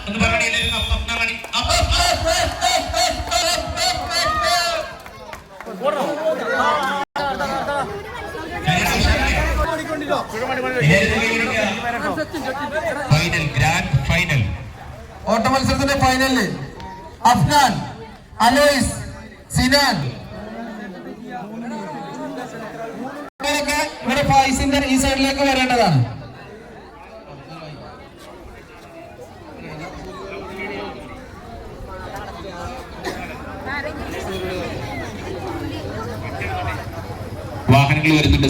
എന്ന് പറയണേ final, grand final, ഓട്ട മത്സരത്തിന്റെ ഫൈനലില് അഫ്നാൻ, അലോയിസ്, സിനാൻ ഇവിടെ ഫൈസിന്റെ ഈ സൈഡിലേക്ക് വരേണ്ടതാണ്. വാഹനങ്ങൾ വരുന്നുണ്ട്.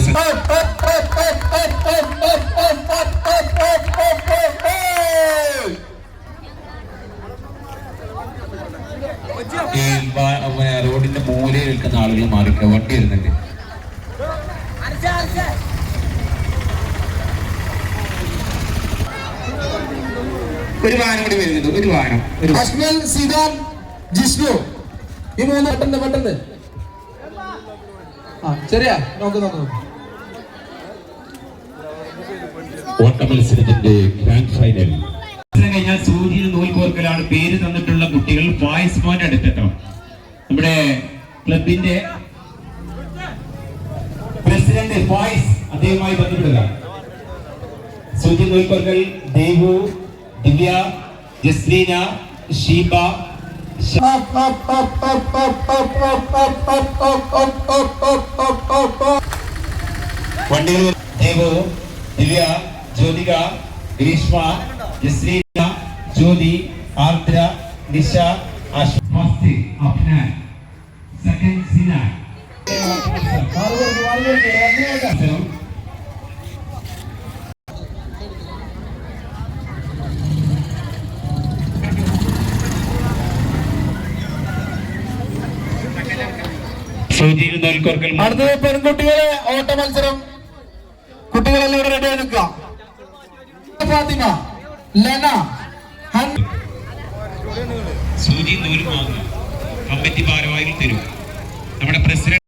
റോഡിന്റെ മൂലയിൽ നിൽക്കുന്ന ആളുകൾ മാറിക്ക, വണ്ടി വരുന്നുണ്ട്. ഒരു വാഹനം കൂടി വരുന്നുണ്ട്, ഒരു വാഹനം. അഷ്മൽ, സിദാൻ, ജിഷ്ണു, ഈ മൂന്ന് പെട്ടെന്ന് ശരിയാ. നോക്ക് ഓട്ട മത്സരത്തിന്റെ ഗ്രാൻഡ് ഫൈനൽ കഴിഞ്ഞാൽ സൂചിയിൽ നൂൽ കോർക്കലാണ് പേര് തന്നിട്ടുള്ള കുട്ടികൾ വോയിസ് മോൻ എടുത്തിട്ടോ. നമ്മുടെ ക്ലബിന്റെ പ്രസിഡന്റ് വോയിസ് അദ്ദേഹവുമായി ബന്ധപ്പെടുക. സൂചി നൂൽ കോർക്കൽ ദേവു, ദിവ്യ, ജസ്ലീന, ഷീബ. വണ്ടികൾ ദേവു, ദിവ്യ, ജ്യോതിക, ഗ്രീഷ്മ, ജസ്ലീന, ജ്യോതി, ആർദ്ര, നിഷ, ഫസ്റ്റ് അഫ്നാൻ, സെക്കൻഡ് സിനാൻ. അടുത്തത് പെൺകുട്ടികളെ ഓട്ട മത്സരം. കുട്ടികളെല്ലാം ഇവിടെ റെഡി ആയി നിൽക്കുക. ഫാത്തിമ, ലെന, സൂചി നൂല് വാങ്ങുക, കമ്മിറ്റി ഭാരവാഹികൾ തരും. നമ്മുടെ പ്രസിഡന്റ്